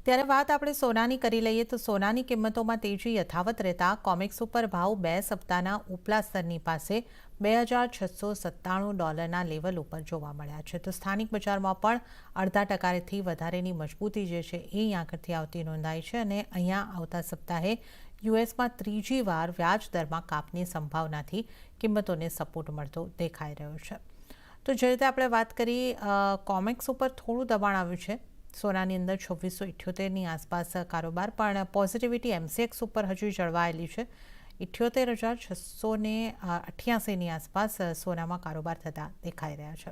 ત્યારે વાત આપણે સોનાની કરી લઈએ તો સોનાની કિંમતોમાં તેજી યથાવત રહેતા કોમેક્સ ઉપર ભાવ 2 સપ્તાહના ઉપલા સ્તરની પાસે $2,697 લેવલ ઉપર જોવા મળ્યા છે. તો સ્થાનિક બજારમાં પણ અડધા ટકાથી વધારેની મજબૂતી જે છે એ આંકડથી આવતી નોંધાઈ છે અને અહીંયા આવતા સપ્તાહે યુએસમાં ત્રીજી વાર વ્યાજ દરમાં કાપની સંભાવનાથી કિંમતોને સપોર્ટ મળતો દેખાઈ રહ્યો છે. તો જે રીતે આપણે વાત કરી કોમેક્સ ઉપર થોડું દબાણ આવ્યું છે. સોનાની અંદર 2678ની આસપાસ કારોબાર, પણ પોઝિટિવિટી એમસીએક્સ ઉપર હજુ જળવાયેલી છે. 78,688ની આસપાસ સોનામાં કારોબાર થતા દેખાઈ રહ્યા છે.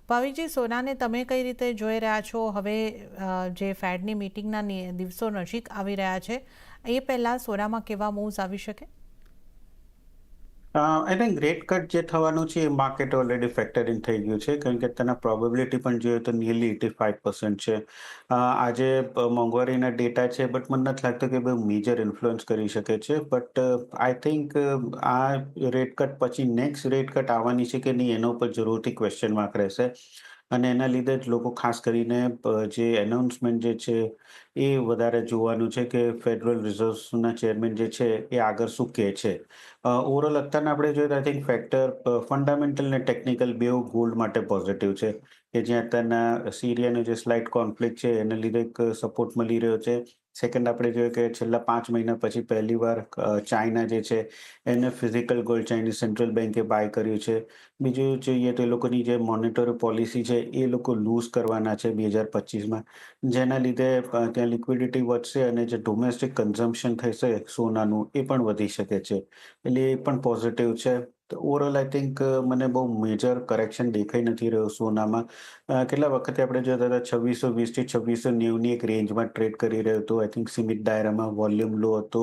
ભાવિકજી, સોનાને તમે કઈ રીતે જોઈ રહ્યા છો? હવે જે ફેડની મિટિંગના દિવસો નજીક આવી રહ્યા છે, એ પહેલાં સોનામાં કેવા મૂવ્સ આવી શકે? આઈ થિંક રેટ કટ જે થવાનું છે એ માર્કેટ ઓલરેડી ફેક્ટર ઇન થઈ ગયું છે, કારણ કે તેના પ્રોબેબિલિટી પણ જોઈએ તો નિયરલી 85% છે. આજે મોંઘવારીના ડેટા છે, બટ મને નથી લાગતું કે બહુ મેજર ઇન્ફ્લુઅન્સ કરી શકે છે. બટ આઈ થિંક આ રેટ કટ પછી નેક્સ્ટ રેટ કટ આવવાની છે કે નહીં, એના ઉપર જરૂરથી ક્વેશ્ચન માર્ક રહેશે. અને એના લીધે જ લોકો ખાસ કરીને જે એનાઉન્સમેન્ટ જે છે એ વધારે જોવાનું છે કે ફેડરલ રિઝર્વના ચેરમેન જે છે એ આગળ શું કહે છે. ઓવરઓલ અત્યારના આપણે જોઈએ તો આઈ થિંક ફેક્ટર ફંડામેન્ટલ ને ટેકનિકલ બેઉ ગોલ્ડ માટે પોઝિટિવ છે, કે જ્યાં અત્યારના સિરિયાનો જે સ્લાઇટ કોન્ફ્લિક્ટ છે એના લીધે એક સપોર્ટ મળી રહ્યો છે. સેકન્ડ આપણે જોઈએ કે છેલ્લા 5 મહિના પછી પહેલીવાર ચાઇના જે છે એને ફિઝિકલ ગોલ્ડ ચાઇનીઝ સેન્ટ્રલ બેન્કે બાય કર્યું છે. બીજું જોઈએ તો એ લોકોની જે મોનેટરી પોલિસી છે એ લોકો લૂઝ કરવાના છે 2025માં, જેના લીધે ત્યાં લિક્વિડિટી વધશે અને જે ડોમેસ્ટિક કન્ઝમ્પશન થશે સોનાનું એ પણ વધી શકે છે. એટલે એ પણ પોઝિટિવ છે. તો ઓવરઓલ આઈ થિંક મને બહુ મેજર કરેક્શન દેખાઈ નથી રહ્યો સોનામાં. કેટલા વખતે આપણે જોતા હતા 2620 થી 2690ની એક રેન્જમાં ટ્રેડ કરી રહ્યો હતો. આઈ થિંક સીમિત દાયરામાં વોલ્યુમ લો હતો,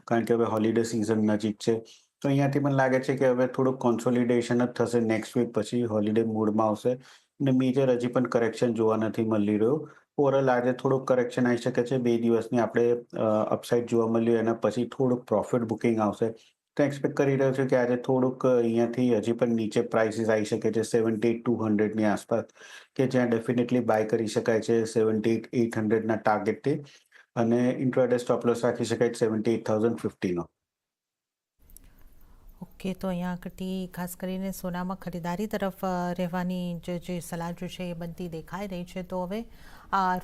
કારણ કે હવે હોલિડે સિઝન નજીક છે. તો અહીંયાથી મને લાગે છે કે હવે થોડુંક કોન્સોલિડેશન જ થશે. નેક્સ્ટ વીક પછી હોલિડે મૂડમાં આવશે અને મેજર હજી પણ કરેક્શન જોવા નથી મળી રહ્યું. ઓવરઓલ આજે થોડુંક કરેક્શન આવી શકે છે. 2 દિવસની આપણે અપસાઇડ જોવા મળ્યું, એના પછી થોડુંક પ્રોફિટ બુકિંગ આવશે. તો એક્સપેક્ટ કરી રહ્યો છું કે આજે થોડુંક અહીંયાથી હજી પણ નીચે પ્રાઇસીસ આવી શકે છે 78,200ની આસપાસ, કે જ્યાં ડેફિનેટલી બાય કરી શકાય છે 78,800ના ટાર્ગેટથી, અને ઇન્ટ્રાડે સ્ટોપ લોસ રાખી શકાય 78,050નો. ઓકે, તો અહીંયા આગળથી ખાસ કરીને સોનામાં ખરીદારી તરફ રહેવાની જે સલાહ જે છે એ બનતી દેખાઈ રહી છે. તો હવે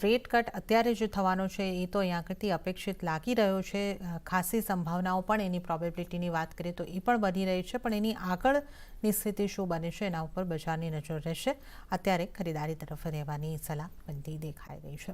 રેટ કટ અત્યારે જે થવાનો છે એ તો અહીંયા આગળથી અપેક્ષિત લાગી રહ્યો છે. ખાસી સંભાવનાઓ પણ એની પ્રોબેબિલિટીની વાત કરીએ તો એ પણ બની રહી છે, પણ એની આગળની સ્થિતિ શું બને છે એના ઉપર બજારની નજર રહેશે. અત્યારે ખરીદારી તરફ રહેવાની સલાહ બનતી દેખાઈ રહી છે.